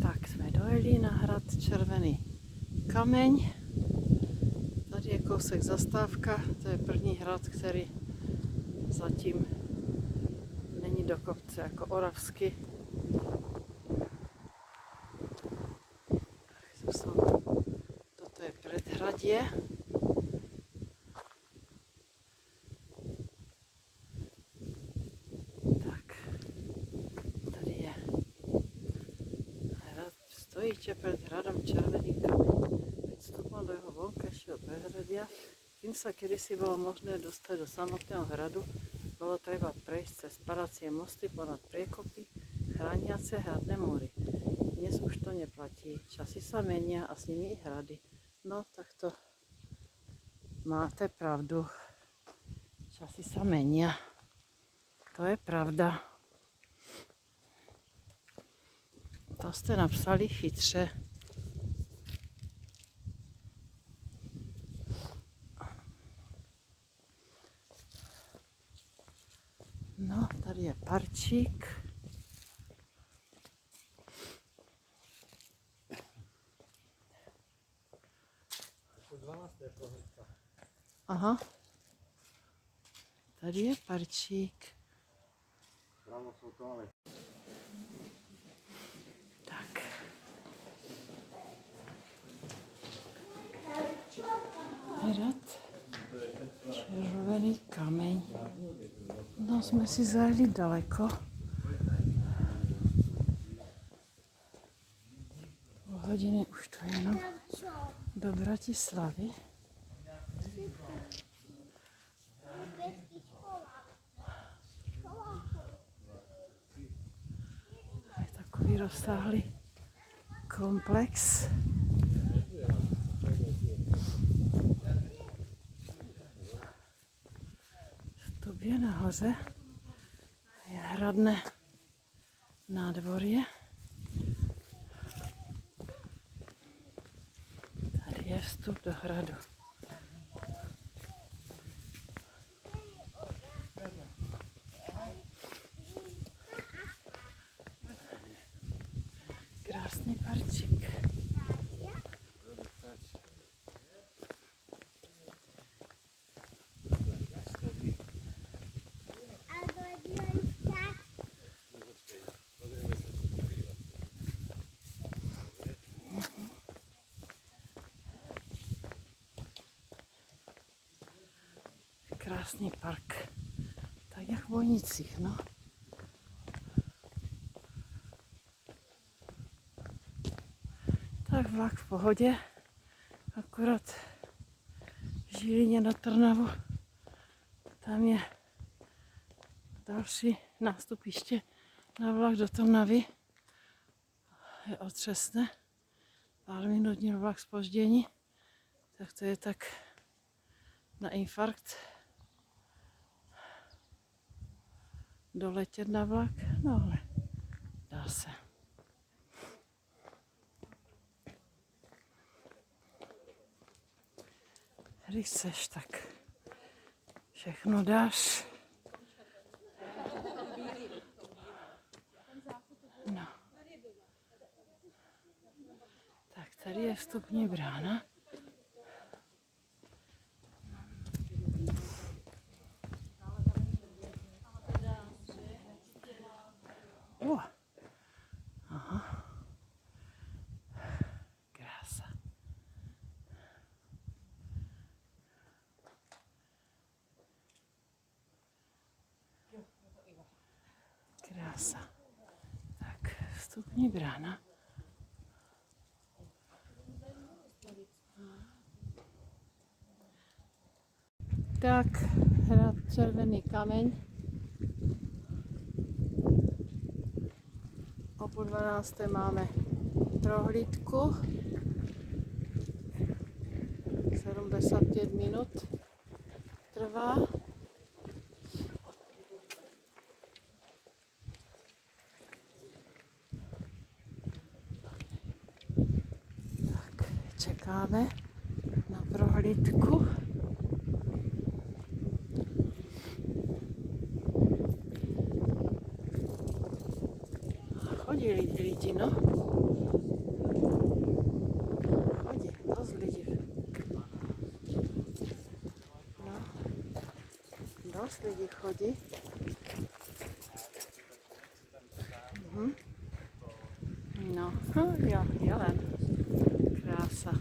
Tak jsme dojeli na hrad Červený Kameň. Tady je kousek zastávka, to je první hrad, který zatím není do kopce jako Oravsky. Toto je předhradě. Tak, tady je hrad, stojíte před hradom Červený Kameň. Vstupom do jeho vonkajšieho prehradia. Kým sa kedysi bolo možné dostať do samotného hradu, bolo treba prejsť cez padacie mosty ponad priekopy, chrániace hradné múry. Dnes už to neplatí. Časy sa menia a s nimi i hrady. No, tak to máte pravdu. Časy sa menia. To je pravda. To ste napsali chytře. No, tady je parčík. Aha. Tady je parčík. Tak. Hrad Červený Kameň. No, jsme si zajeli daleko. O hodiny už to jenom do Bratislavy. Je takový rozsáhlý komplex. Stupě nahoře je hradné nádvorie. Tady je vstup do hradu. Krásný parčík. Krásný park. Tak jak v Bojnicích, no. Tak vlak v pohodě, akorát v Žilině na Trnavu, tam je další nástupiště na vlak do Trnavy. Je otřesné, pár minut měl vlak zpoždění, tak to je tak na infarkt doletět na vlak, no ale dá se. Když chceš, tak všechno dáš. No. Tak tady je vstupní brána. Aha. Krása. Krása. Tak, vstupní brána. Tak, hrad Červený Kameň. O půl 12. máme prohlídku. 75 minut trvá. Tak, čekáme na prohlídku. Chodí lidi. ľudí, no. Chodí, dosť ľudí. No, dosť ľudí chodí. No, jo, jelen. Krása.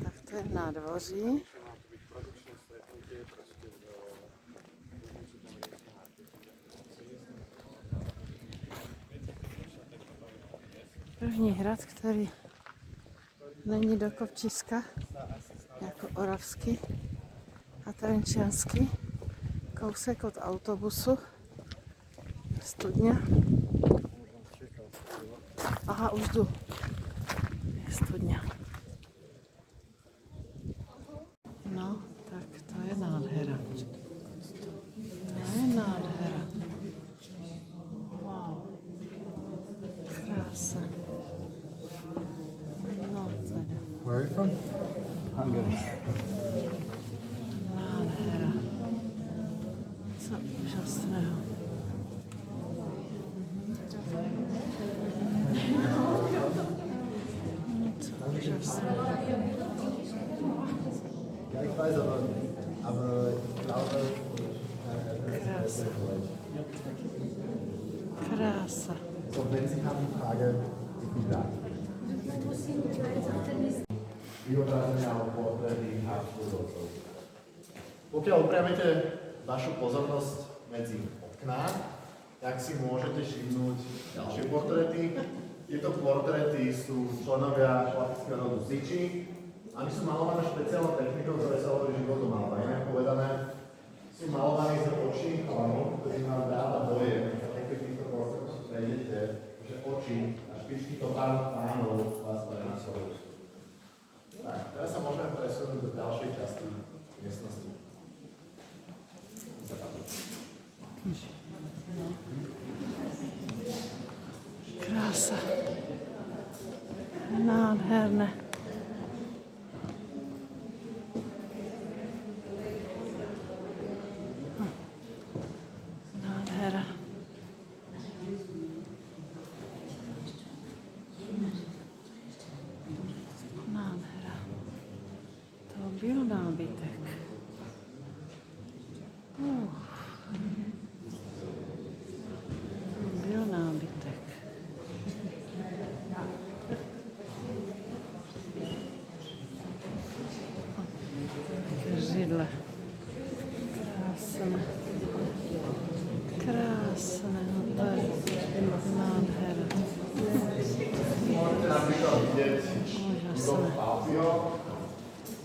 Tak to je v nádvoří. První hrad, který není do kopčiska, jako oravský a trenčiansky. Kousek od autobusu. Studňa. Aha, už jdu. Je studňa. No, tak to je nádhera. To je nádhera. Wow. Krása. No, teda. Where are you from? Hungary. Nádhera. Co úžasného. Co úžasného. Ja, ich weiß, aber ich glaube, Krása. Krása. so, wenn Sie haben eine Frage, ich bin da. Vyobrazenia alebo portréty Habsburgovcov. Pokiaľ upriamite vašu pozornosť medzi okná, tak si môžete všimnúť ďalšie portréty. Tieto portréty sú členovia šlachtického rodu Ziči. Oni sú malované špeciálnou technikou, ktoré sa hovorí životomalba. Inak povedané, sú malovaní z očí chalanov, ktorí vám dáva dojem, keď týchto portrétov prejdete, že oči a špičky pánov vás prenasledujú. Tak, teraz sa môžeme presunúť do ďalšej časti miestnosti. Krása. Nádherné. Nádhera. Nádhera. To byl nábytek. Byl nábytek. Židle. Krásne. Krásne. Nádhera. Môžete napríklad vidieť budov Fabio.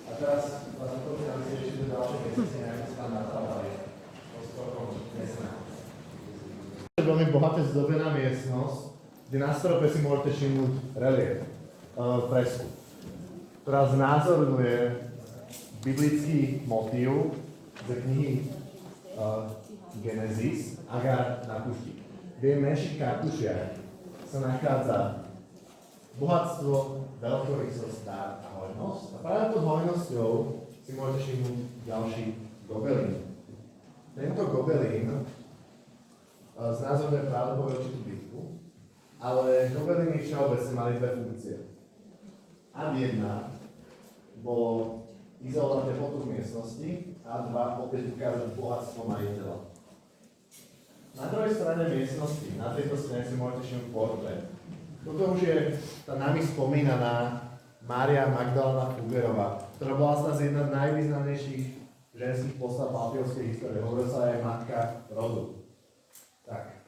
A teraz vás zaprosím, aby ste ešte do ďalšej miestnosti najmä sa nastavali. Veľmi bohaté zdobená miestnosť, kde na strope si môžete všimnúť relief, fresku, ktorá znázorňuje biblický motív ze knihy Genesis, Agar na púšti. V jej menších kartušiach sa nachádza bohatstvo, veľkorysosť, dár a hojnosť. A práve pod hojnosťou si môžete všimnúť ďalší gobelín. Tento gobelín znázorňuje pravdepodobne určitú bitku, ale gobelíny všeobecne mali dve funkcie. Ad 1 bolo izolovať teplotu v miestnosti, a 2 opäť ukázať bohatstvo majiteľa. Na druhej strane miestnosti, na tejto strane si môžete všimnúť portrét. Toto už je tá nami spomínaná Mária Magdalena Fuggerová, ktorá bola z nás jedna z najvýznamnejších ženských postav Papiovskej histórie. Hovorila sa aj matka rodu. Tak,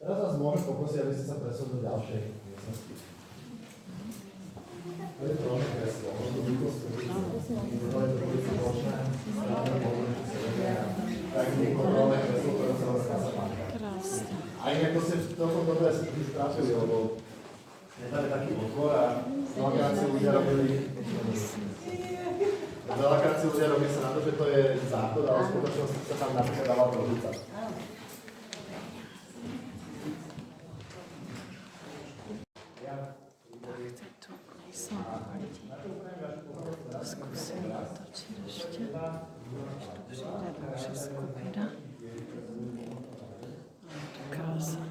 teraz vás môžem poprosiť, aby ste sa presunuli do ďalšej miestnosti. To je trošku kreslo, možno to výkostné. To je to spoločné, správne površie sredenia. Tak kontrolné kreslo, ktoré sa vás kasa máka. Krásne. A inak to ste v tomto dobre už trafili, lebo je tam taký otvor a veľakrát si ľudia robili sa na to, že to je záchod, ale v skutočnosti sa tam napríklad dala trožica. Tu nejsou lidi. To zkusím natočit ještě. Až to přijde další skupina. Ale to krása.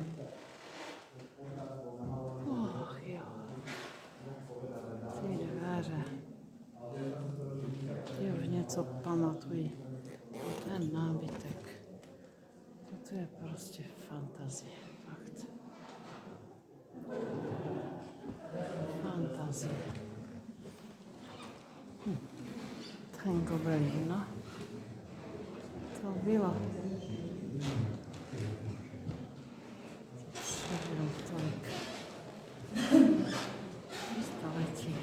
co pamatují. Ten nábytek. Toto je proste fantázie. Fakt. Fantázie. Ten gobelín, no. To bylo. Přebylo tolik. Století.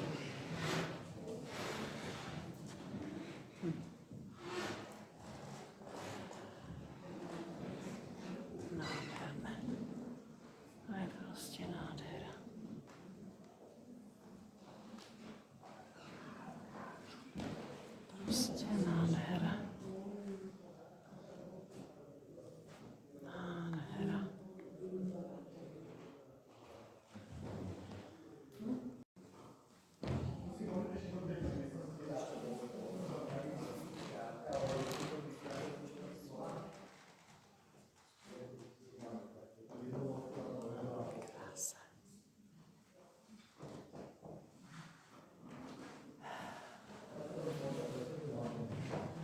Nádherné. To je prostě nádhera. Prostě nádhera. Nádhera. Krása.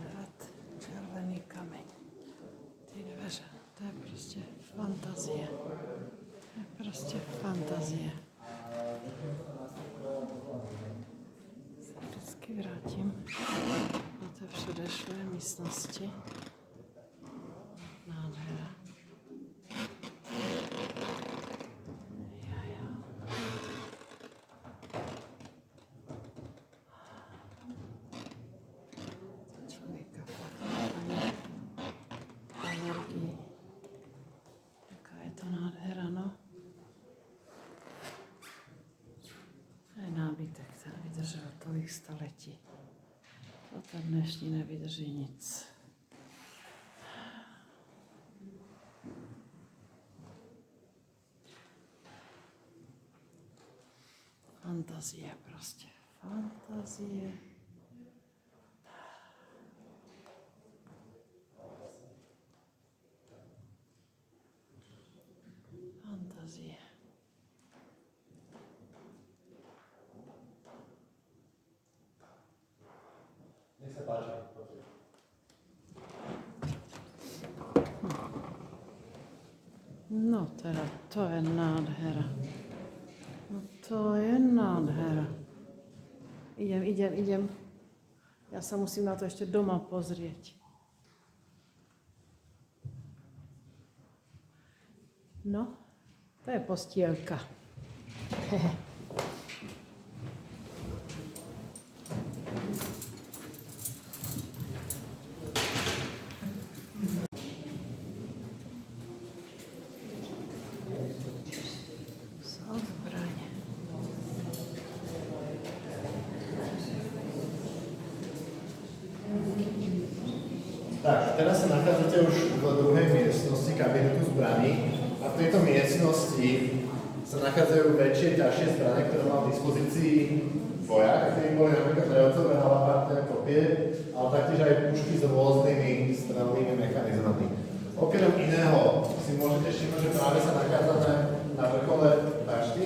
Hrad, červený kameň. Ty dveře, to je prostě fantazie. To je prostě fantazie. Se vždycky vrátím do té předešlé místnosti. Nádhera. Jaja. To člověka fakt naplní energií. Jaká je to nádhera, no. To je nábytek, ten vydržel tolik století. To ten dnešní nevydrží nic. Fantazie prostě. Fantazie. Fantazie. Nech sa páči. No teda, to je nádhera. No to je nádhera. Idem. Ja sa musím na to ešte doma pozrieť. No, to je postielka. Sú zbraň. Tak, teraz sa nachádzate už v druhej miestnosti kabinetu zbraní a v tejto miestnosti sa nachádzajú väčšie, ťažšie zbrane, ktoré mal v dispozícii vojak, ktorí boli napríklad rejocové halabardné kopie, ale taktiež aj pušky s rôznymi strelnými mechanizmami. Okrem iného si môžete všimnúť, že práve sa nachádzame na vrchole bašty.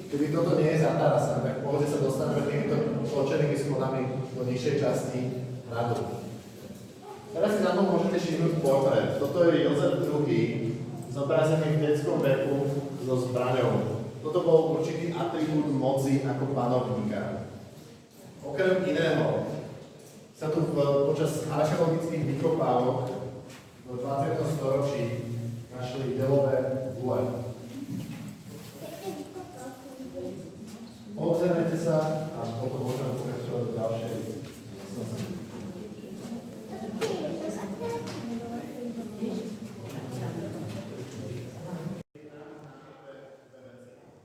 Keby toto nie je zatarasené, tak v pohode sa dostaneme týmito točenými schodami do nižšej časti hradu. Teraz si za mnou môžete všimnúť portrét. Toto je Jozef II, zobrazený v detskom veku so zbraňou. Toto bol určitý atribút moci ako panovníka. Okrem iného sa tu počas archeologických vykopávok v 20. storočí našli delové gule. Obzerajte sa a potom môžeme pokračovať do ďalšej miestnosti.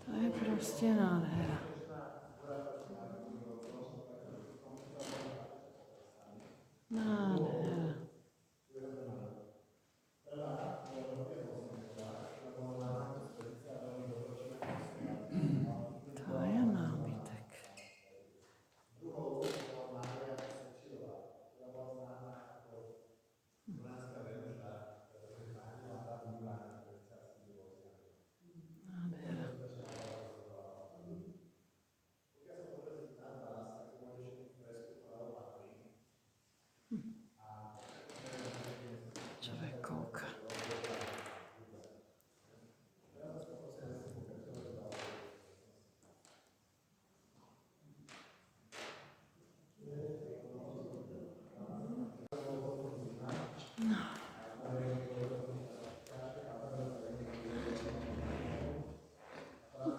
To je prostě nádhera. Nádhera. To je nábytek. Nádhera.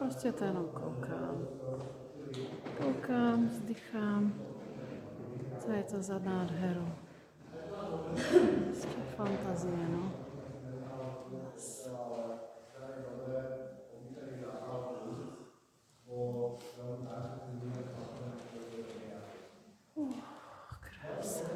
Proste to jenom koukám. Koukám, vzdychám. Co je to za nádheru? Proste fantázie, no. Krása.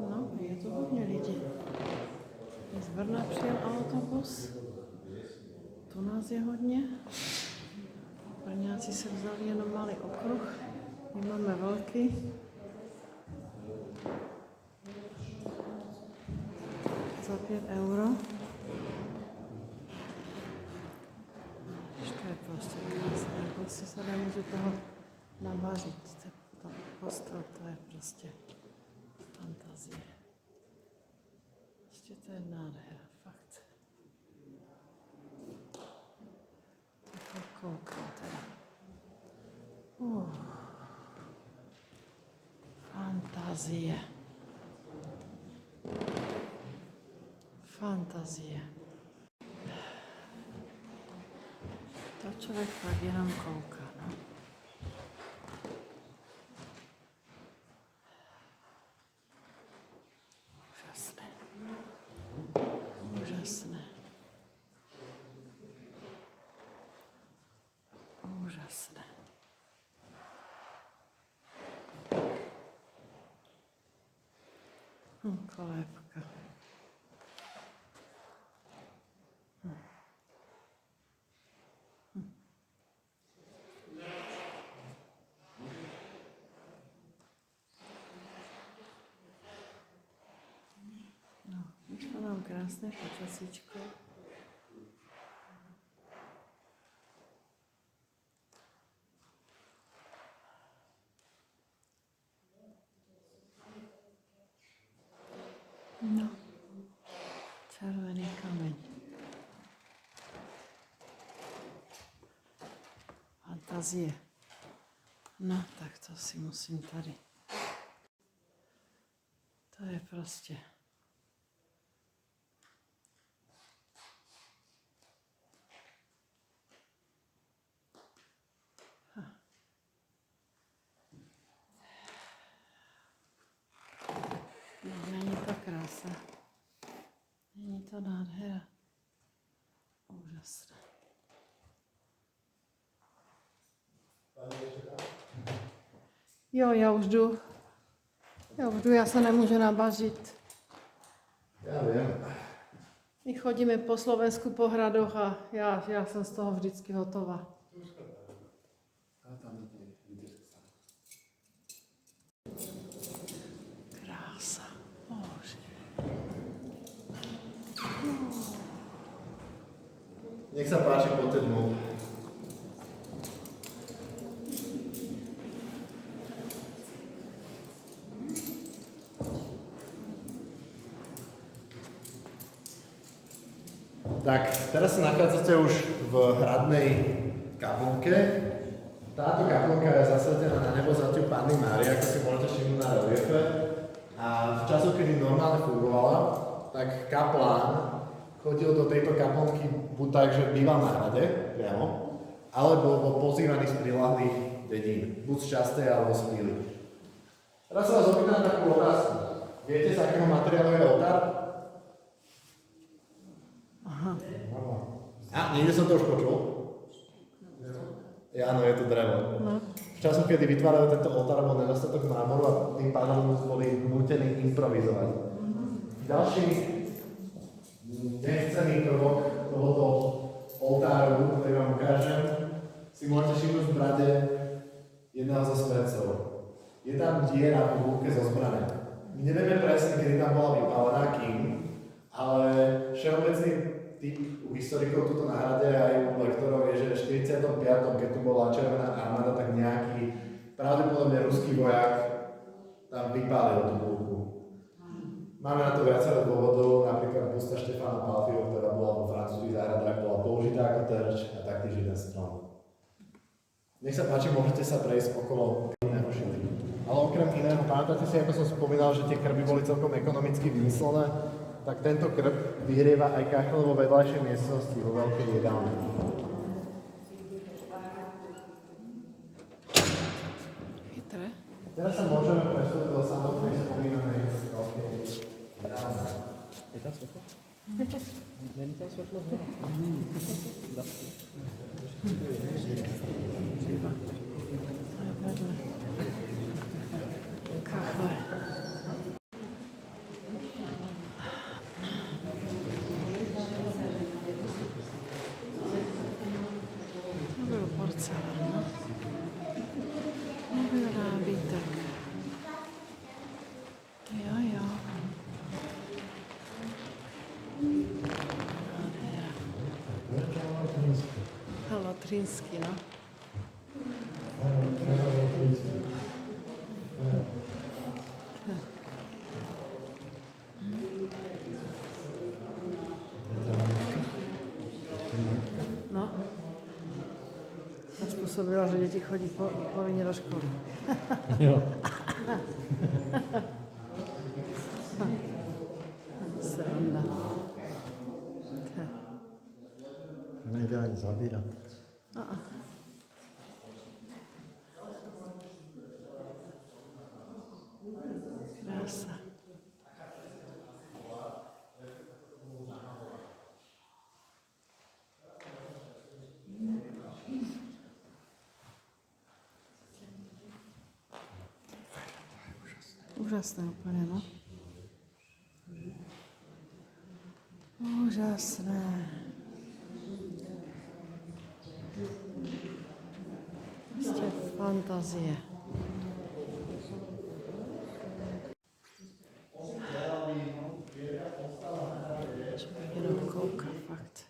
No, je tu hodně lidí. Z Brna přijel autobus. Tu nás je hodně. Brňáci se vzali jenom malý okruh. My máme velký. Za 5 euro. To je prostě krásné. Prostě se nemůžu toho nabařit. Ten hostel, to je prostě fantazie. Prostě to je nádhera, fakt. Tak koukám teda. Fantazie. Fantazie. To člověk pak jenom kouká, no. Úžasné. Úžasné. Úžasné. Kolébka. No, vyšlo nám krásné počasíčko. No, červený kameň. Fantazie. No, tak to si musím tady. To je prostě. No, není to krása. Není to nádhera. Úžasné. Jo, já už jdu. Já se nemůžu nabažit. Já vím. My chodíme po Slovensku po hradoch a já jsem z toho vždycky hotová. Krása. Bože. Nech sa páči po tebou. Tak, teraz sa nachádzate už v hradnej kaplnke. Táto kaplnka je zasvetená na nebovzatiu Panny Márie, ako si môžete všimnúť na reliefe. A v času, kedy normálne fungovala, tak kaplán chodil do tejto kaplnky buď tak, že býval na hrade priamo, alebo bol pozývaný z prilahlých dedín, buď z Častej alebo z Píly. Teraz sa vás opýtam takú otázku. Viete, z akého materiálu je oltár? Aha. A, niekde som to už počul. Áno, je to drevo. No. V času, kedy vytvárajú tento oltár, bol nedostatok mramoru a tým pádom boli nútení improvizovať. Ďalší nechcený prvok tohoto oltáru, ktorý vám ukážem, si môžete všimnúť v brade jedného zo svedcov. Je tam diera po búbke zo zbrane. My nevieme presne, kedy tam bola vypálená, kým, ale všeobecný typ u historikov tuto na hrade aj u lektorov je, že v 45. keď tu bola Červená armáda, tak nejaký pravdepodobne ruský vojak tam vypálil tú búrku. Máme na to viacero dôvodov, napríklad busta Štefána Palfyho, ktorá bola vo francúzských záhradách, bola použitá ako terč a taktiež jeden strom. Nech sa páči, môžete sa prejsť okolo iného šity. Ale okrem iného, pamätáte si, ako som spomínal, že tie krby boli celkom ekonomicky vymyslené, tak tento krb vyhrieva aj kachel vo vedľajšej miestnosti, vo veľkej jedálni. Chytré. Teraz sa môžeme presúť do samotnej spomínanej veľkej jedálne. Je tam svetlo? Není tam svetlo? Kachle. To byl porcelán, no. Nebyl nábytek. Jo, jo. Latrínsky, no. No. To spôsobilo, že deti chodí povinne do školy. Jo. Sranda. Nejde ani zabírat. Krása. Úžasné úplne, no. Úžasné. Ste fantázie. Človek jenom kouká, fakt.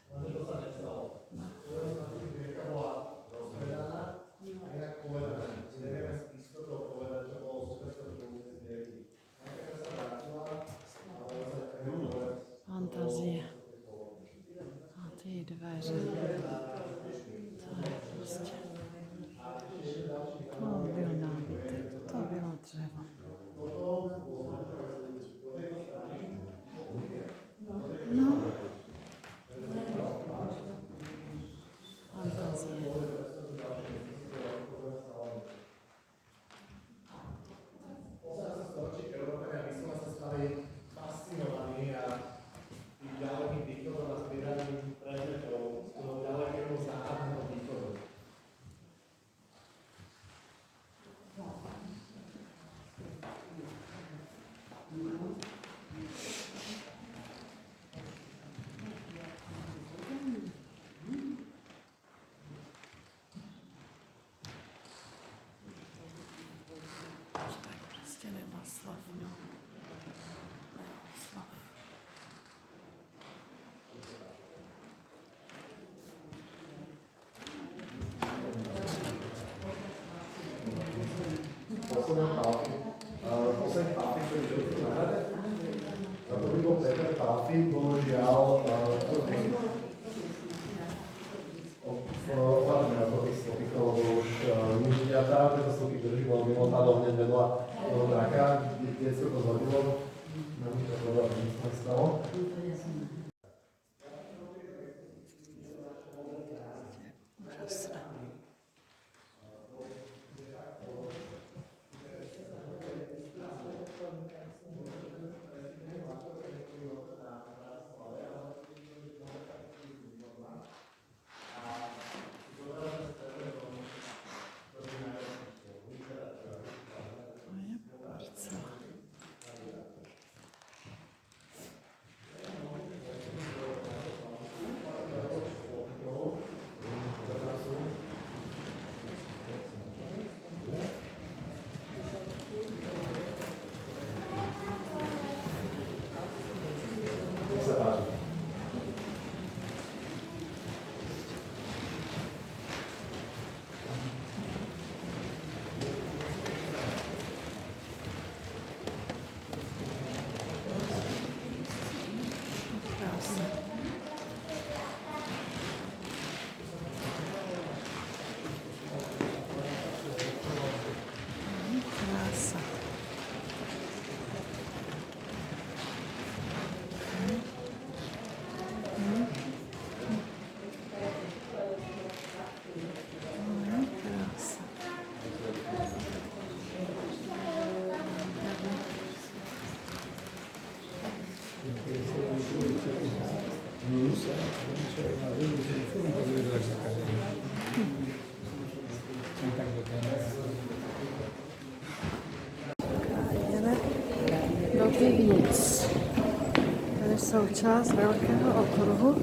Fantázie. A ty dveře. To je prostě. To byl nábytek, to bylo dřevo. No. Fantázie. Fascinovaní a tým ďalekým východom a zbieraním predmetov z toho ďalekého západného východu. Tak prostě nemá slav, no. Nemá slav. Posledný Pálfy, ktorý žil tu na hrade. To by bol Peter Pálfy, bohužiaľ, ohľadne na to tých stopikov, lebo už nič diatá, tieto stopy drží, lebo mimo padol hneď vedľa toho draka, detsko to zhodilo, nám to povedal, že nič nestalo. Úžasné. To je porcelán. pivnic. Tady jsou část velkého okruhu.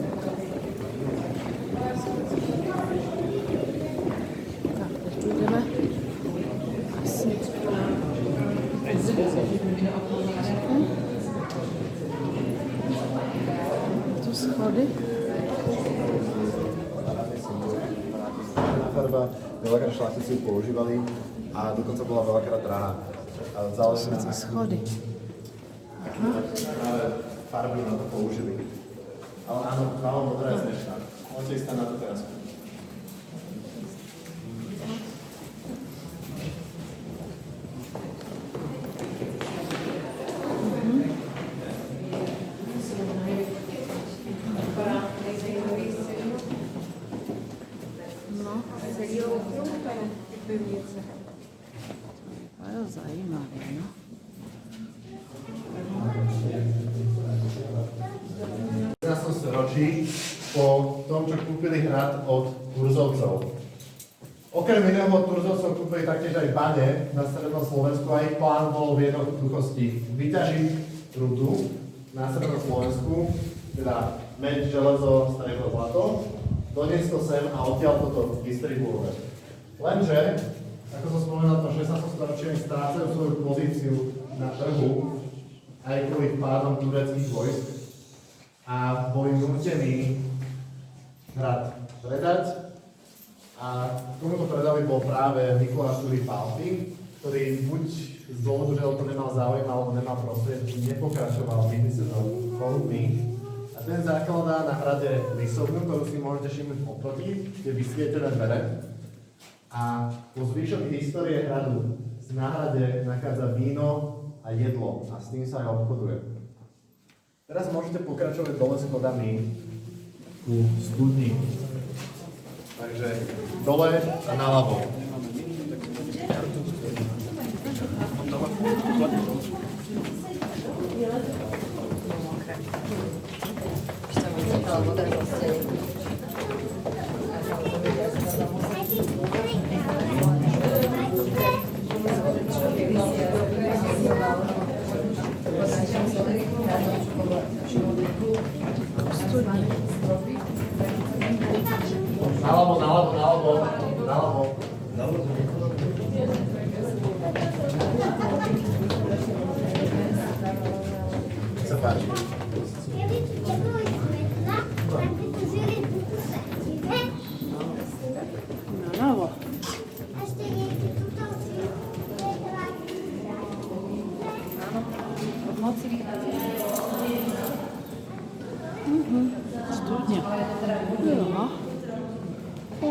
Tak, teď jdeme asi. Tu schody. Farba, veľakrát šlachtici ju používali a dokonca bola veľakrát drahá. To jsou schody. Práve farby na to použili. Ale áno, tmavo modrá je snežná. Môžete ísť tam na tú terasku. No. To je zajímavé, no. V 15. storočí po tom, čo kúpili hrad od Turzovcov. Okrem iného od Turzovcov kúpili taktiež aj bane na strednom Slovensku a ich plán bol v jednoduchosti vyťažiť rudu na strednom Slovensku, teda meď, železo, striebro, zlato, doniesť to sem a odtiaľ toto distribuovať. Lenže, ako som spomenul, to 16. storočie strácajú svoju pozíciu na trhu aj kvôli pádom tureckých vojsk a boli nútení hrad predať a komu to predali bol práve Mikuláš II. Palfy, ktorý buď z dôvodu, že o to nemal záujem alebo nemal prostriedky, nepokračoval v biznise so kolúbmi. A ten zakladá na hrade lisovňu, ktorú si môžete všimnúť oproti, tie vysvietené dvere. A po zvyšok histórie hradu na hrade nachádza víno a jedlo a s tým sa aj obchoduje. Teraz môžete pokračovať dole schodami ku studni. Takže dole a naľavo. Naľavo. Sa páči. Naľavo. Studňa. Jo. Ó.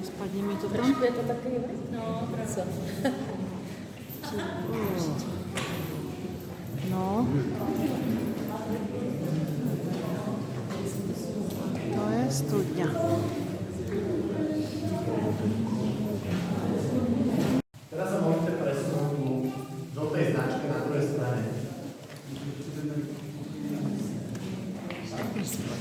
Spadne mi to tam? Je to takový vliv? No, co? No. To je studňa. Teraz sa môžete presunúť do tej značky na druhej strane. Strašne.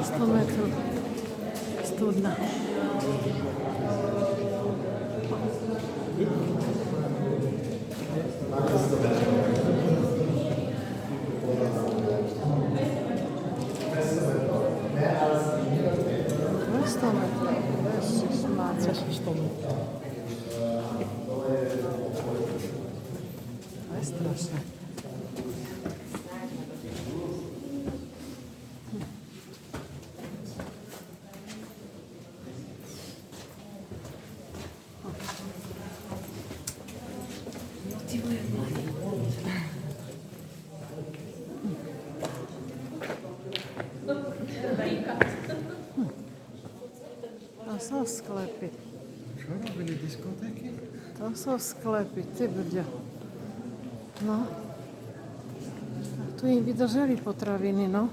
100 metrov. Studna. To je strašné. To jsou sklepy. Čo robili diskotéky? To jsou sklepy, ty brďo. No. Tu jim vydrželi potraviny, no.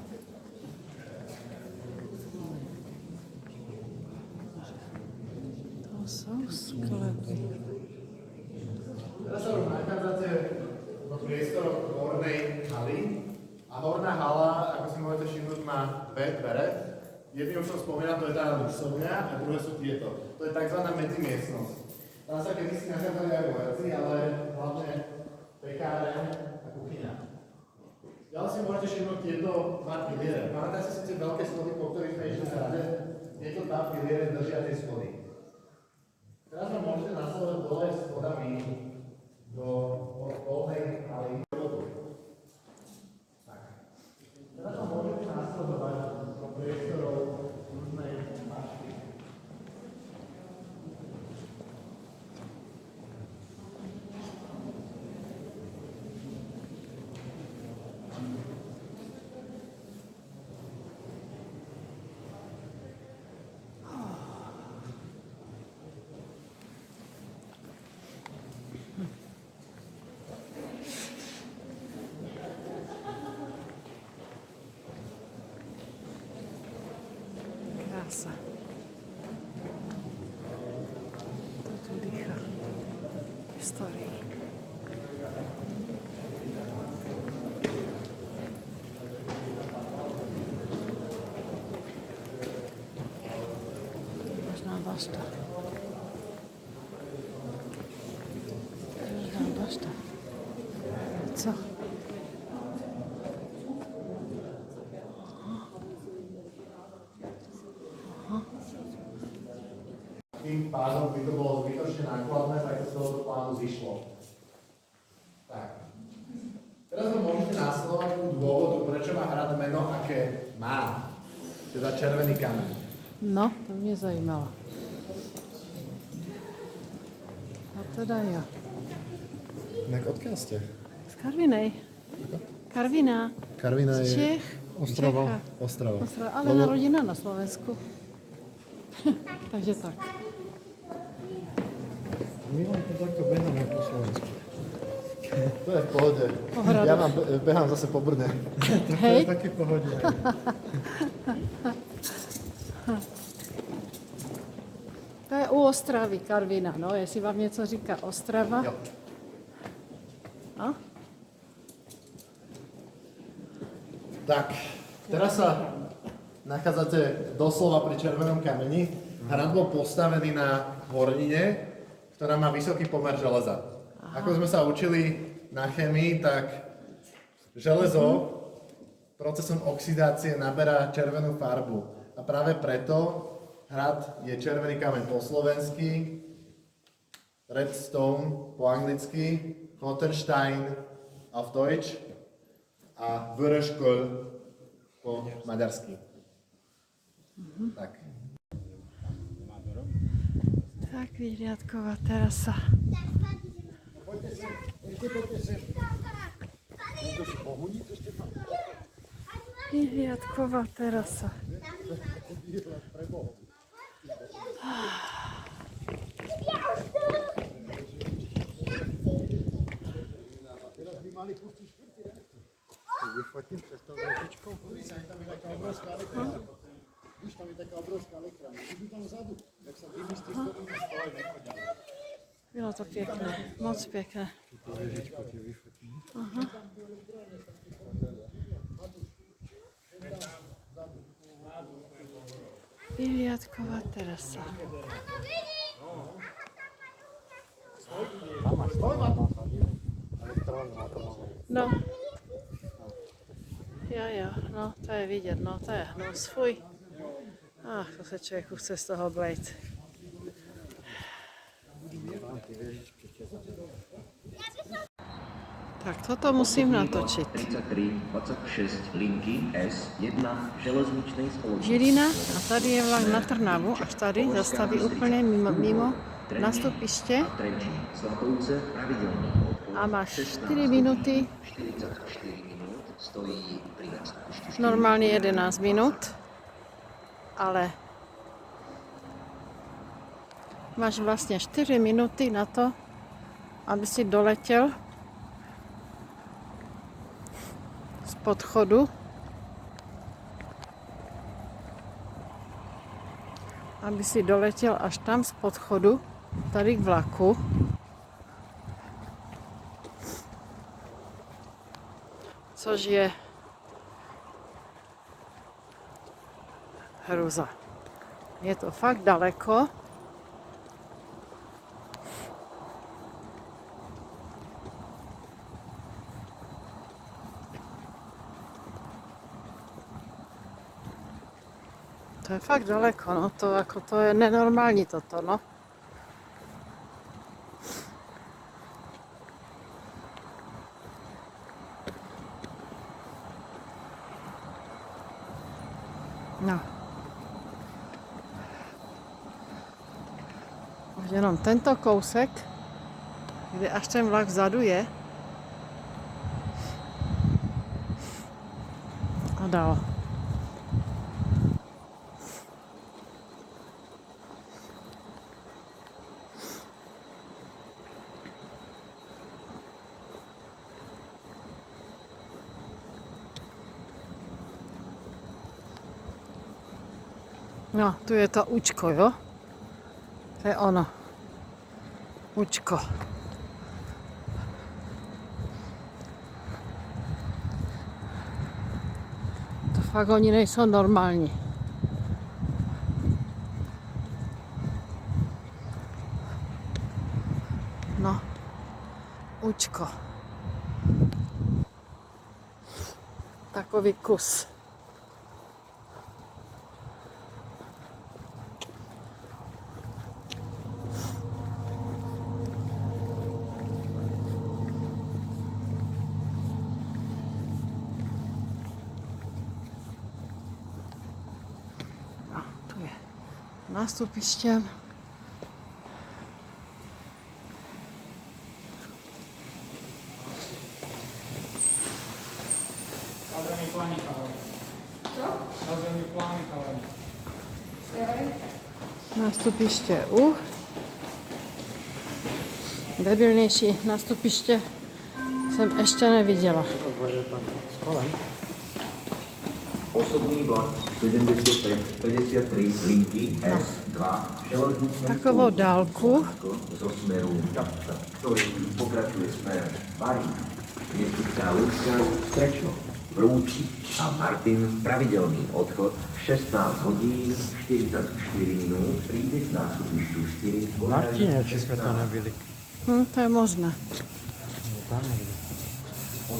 To jsou sklepy. Teraz sa už nachádzate v hala, ako si môžete všimnúť, má dve dvere. Jedný už som spomínal, to je tá luxovňa a druhé sú tieto. To je tzv. Medzimiestnosť. Tam sa kedysi nachádzali aj vojaci, ale hlavne pekáreň a kuchyňa. Ďalej si môžete všimnúť tieto dva piliere. Máme tam síce veľké schody, po ktorých sme išli na rade. Tieto dva piliere držia tie schody. Teraz vám môžete nasledovať dole schodami do dolnej haly. Teraz vám môžete nasledovať do priestorov rôznej bašty. Krása. To tu dýcha. Histórii. Možná bašta. Možná bašta. Co? Tým pádom by to bolo zbytočne nákladné, tak to z tohoto plánu zišlo. Tak. Teraz vám môžete následovať tú dôvodu, prečo má hrad meno, aké má. Teda červený kameň. No, to mě zajímalo. A teda ja. Tak odkiaľ ste? Z Karvinej. Karviná. Karvina Z Čech. Ostrava. Čecha. Ostrava. Ostrava, ale narodina na Slovensku. Takže tak. My vám to takto beháme po Slovensku. To je v pohode. Pohrada. Ja vám behám zase po Brne. To je Hej. také pohode. To je u Ostravy, Karvina, no, jestli vám něco říká Ostrava. Jo. No? Tak, teraz sa nachádzate doslova pri červenom kameni. Hrad bol postavený na hornine, ktorá má vysoký pomer železa. Ako sme sa učili na chemii, tak železo procesom oxidácie naberá červenú farbu. A práve preto hrad je červený kameň po slovensky, redstone po anglicky, Hottenstein auf Deutsch a Vörösköl po maďarsky. Tak. Tak, vyhliadková terasa. Vyhliadková terasa. Vyfotím přes to věžičkou. Víš, tam je taká obrovská elektrárna. Když tam vzadu, jak se vymyslí z toho, Bylo to pěkné, moc pěkné. to věžičko ti vyfotím. Aha. Vyhliadková terasa. No. Jo, no, to je vidět, no, to je hnus, fuj. Ach, to se člověku chce z toho blejt. Tak toto musím natočit. 33 26 linky S1 železničnej spoločnosti. Žilina a tady je vlak na Trnavu, až tady zastaví úplně mimo nastupiště Trenčín, Zlatouce, pravidelný obchod. a máš 4 minuty, 44 minút stojí pri nástupišti. normálně 11 minut, ale máš vlastně 4 minuty na to, aby si doletěl z podchodu, aby si doletěl až tam z podchodu, tady k vlaku. Což je hruza. Je to fakt daleko. To je fakt daleko, no to je nenormální toto, no. No. Už jenom tento kousek, kde až ten vlak vzadu je. A dál. No, tu je to Učko, jo? To je ono. Učko. To fakt oni nejsou normální. No. Učko. Takový kus. Nástupištěm. Nástupiště U. Debilnější nástupiště jsem ještě neviděla. Osobný vlak 7553 linky S2 železničné Takovou dálku. zo smeru Čapca, ktorý pokračuje smer Barín, Neskutá Ľudská, Strečno, Vrúči a Martin pravidelný odchod 16 hodín 44 minút príde k nástupišťu 4. Martine, či sme to nebyli. To je možné.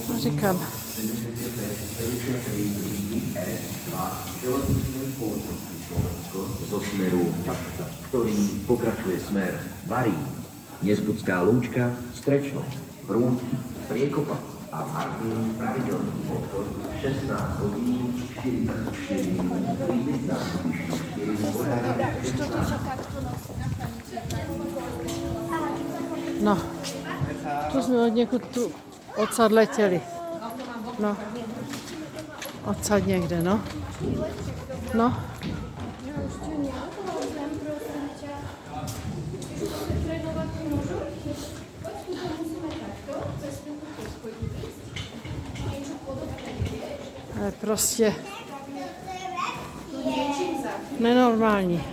No, říkám. Zo smeru Čapca, ktorý pokračuje smer Barín, Nezbudská Lúčka, Strečno, Vrúč, Priekopa a Martin pravidelný odchod 16 hodín 44 minút príde k nástupišťu 4. No, tu jsme od někud tu odsad letěli. No, odsad někde, no. No. Ale prostě nenormální.